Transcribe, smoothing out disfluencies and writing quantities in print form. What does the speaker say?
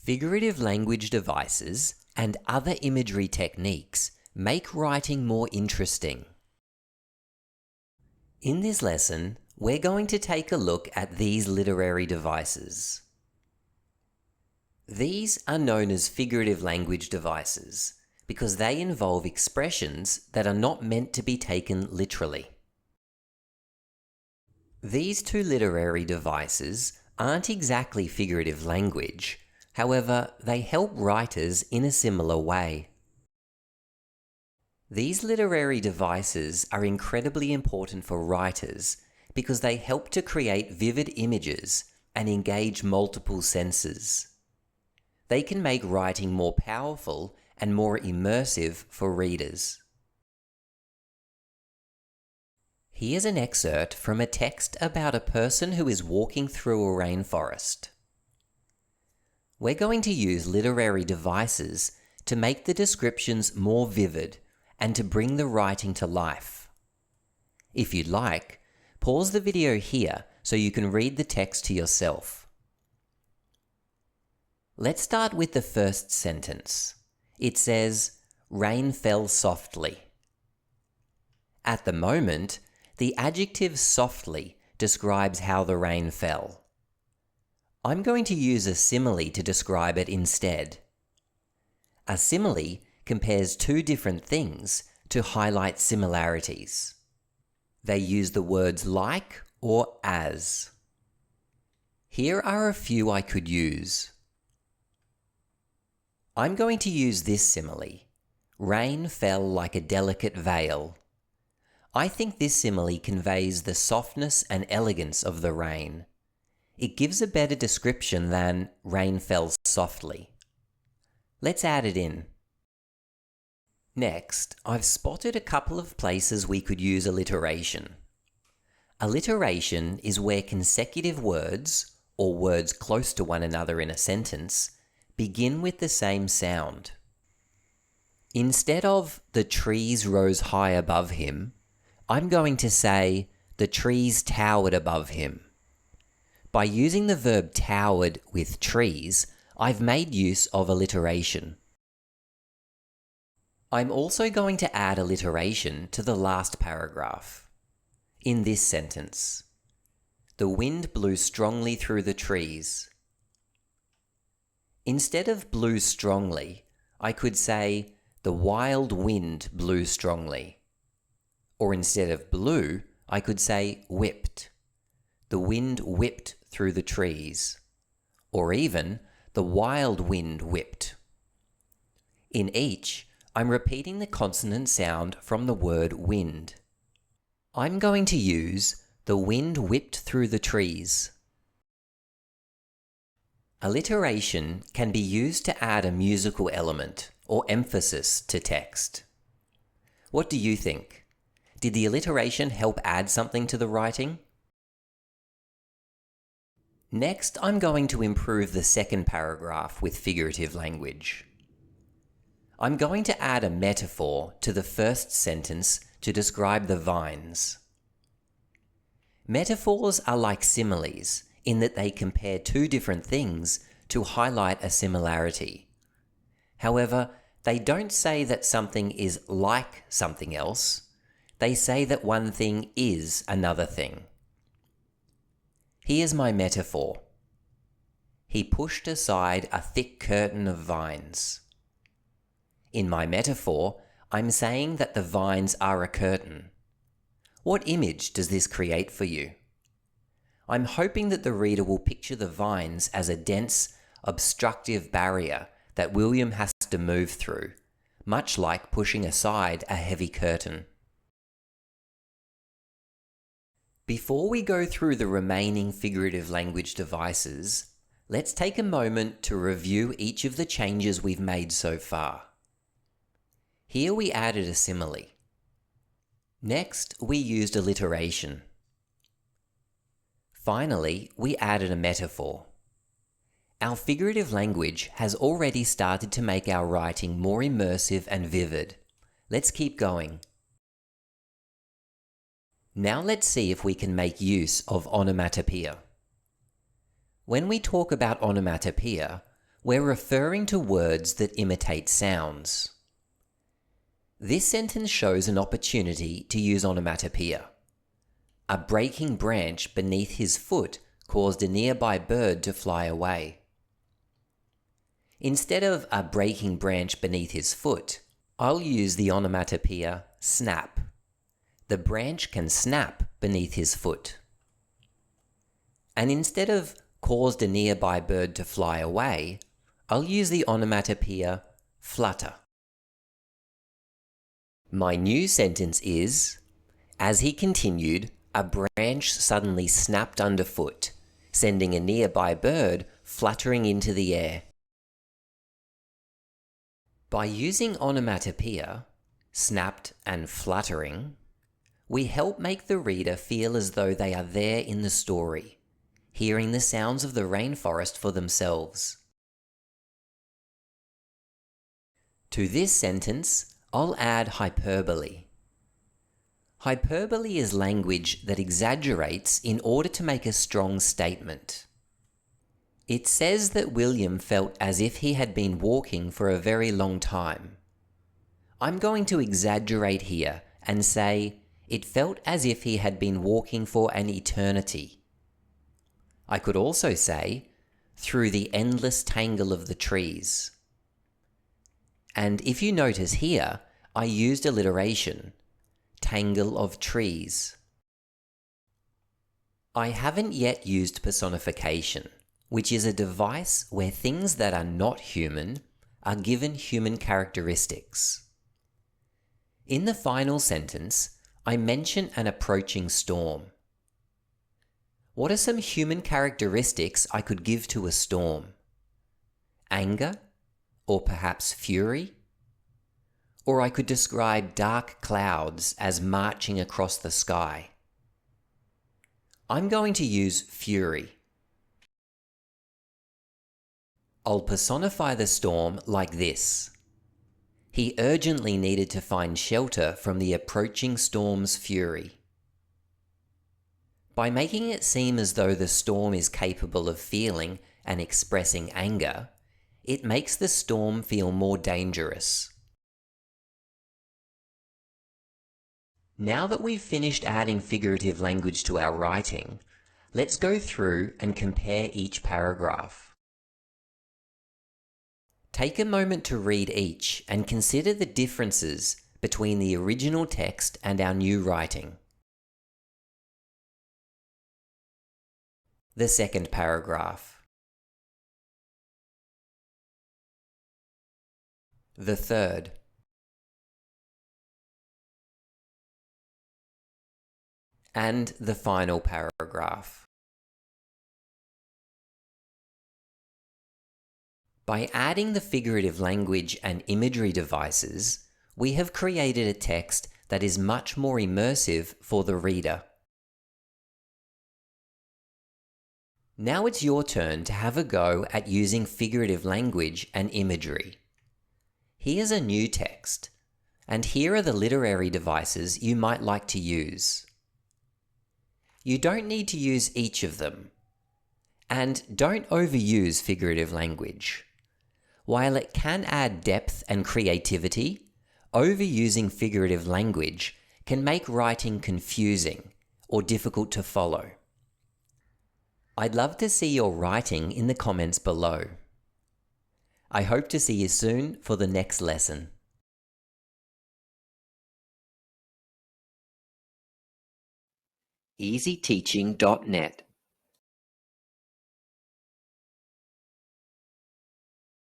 Figurative language devices and other imagery techniques make writing more interesting. In this lesson, we're going to take a look at these literary devices. These are known as figurative language devices because they involve expressions that are not meant to be taken literally. These two literary devices aren't exactly figurative language. However, they help writers in a similar way. These literary devices are incredibly important for writers because they help to create vivid images and engage multiple senses. They can make writing more powerful and more immersive for readers. Here's an excerpt from a text about a person who is walking through a rainforest. We're going to use literary devices to make the descriptions more vivid and to bring the writing to life. If you'd like, pause the video here so you can read the text to yourself. Let's start with the first sentence. It says, "Rain fell softly." At the moment, the adjective softly describes how the rain fell. I'm going to use a simile to describe it instead. A simile compares two different things to highlight similarities. They use the words like or as. Here are a few I could use. I'm going to use this simile. Rain fell like a delicate veil. I think this simile conveys the softness and elegance of the rain. It gives a better description than rain fell softly. Let's add it in. Next, I've spotted a couple of places we could use alliteration. Alliteration is where consecutive words, or words close to one another in a sentence, begin with the same sound. Instead of "the trees rose high above him," I'm going to say "the trees towered above him." By using the verb towered with trees, I've made use of alliteration. I'm also going to add alliteration to the last paragraph. In this sentence, "The wind blew strongly through the trees." Instead of blew strongly, I could say "the wild wind blew strongly." Or instead of blew, I could say whipped. The wind whipped through the trees. Or even, the wild wind whipped. In each, I'm repeating the consonant sound from the word wind. I'm going to use "the wind whipped through the trees." Alliteration can be used to add a musical element or emphasis to text. What do you think? Did the alliteration help add something to the writing? Next, I'm going to improve the second paragraph with figurative language. I'm going to add a metaphor to the first sentence to describe the vines. Metaphors are like similes in that they compare two different things to highlight a similarity. However, they don't say that something is like something else. They say that one thing is another thing. Here's my metaphor. He pushed aside a thick curtain of vines. In my metaphor, I'm saying that the vines are a curtain. What image does this create for you? I'm hoping that the reader will picture the vines as a dense, obstructive barrier that William has to move through, much like pushing aside a heavy curtain. Before we go through the remaining figurative language devices, let's take a moment to review each of the changes we've made so far. Here we added a simile. Next, we used alliteration. Finally, we added a metaphor. Our figurative language has already started to make our writing more immersive and vivid. Let's keep going. Now let's see if we can make use of onomatopoeia. When we talk about onomatopoeia, we're referring to words that imitate sounds. This sentence shows an opportunity to use onomatopoeia. A breaking branch beneath his foot caused a nearby bird to fly away. Instead of a breaking branch beneath his foot, I'll use the onomatopoeia snap. The branch can snap beneath his foot. And instead of caused a nearby bird to fly away, I'll use the onomatopoeia flutter. My new sentence is, as he continued, a branch suddenly snapped underfoot, sending a nearby bird fluttering into the air. By using onomatopoeia, snapped and fluttering, we help make the reader feel as though they are there in the story, hearing the sounds of the rainforest for themselves. To this sentence, I'll add hyperbole. Hyperbole is language that exaggerates in order to make a strong statement. It says that William felt as if he had been walking for a very long time. I'm going to exaggerate here and say it felt as if he had been walking for an eternity. I could also say, through the endless tangle of the trees. And if you notice here, I used alliteration, tangle of trees. I haven't yet used personification, which is a device where things that are not human are given human characteristics. In the final sentence, I mention an approaching storm. What are some human characteristics I could give to a storm? Anger? Or perhaps fury? Or I could describe dark clouds as marching across the sky. I'm going to use fury. I'll personify the storm like this. He urgently needed to find shelter from the approaching storm's fury. By making it seem as though the storm is capable of feeling and expressing anger, it makes the storm feel more dangerous. Now that we've finished adding figurative language to our writing, let's go through and compare each paragraph. Take a moment to read each and consider the differences between the original text and our new writing. The second paragraph. The third. And the final paragraph. By adding the figurative language and imagery devices, we have created a text that is much more immersive for the reader. Now it's your turn to have a go at using figurative language and imagery. Here's a new text, and here are the literary devices you might like to use. You don't need to use each of them. And don't overuse figurative language. While it can add depth and creativity, overusing figurative language can make writing confusing or difficult to follow. I'd love to see your writing in the comments below. I hope to see you soon for the next lesson. EasyTeaching.net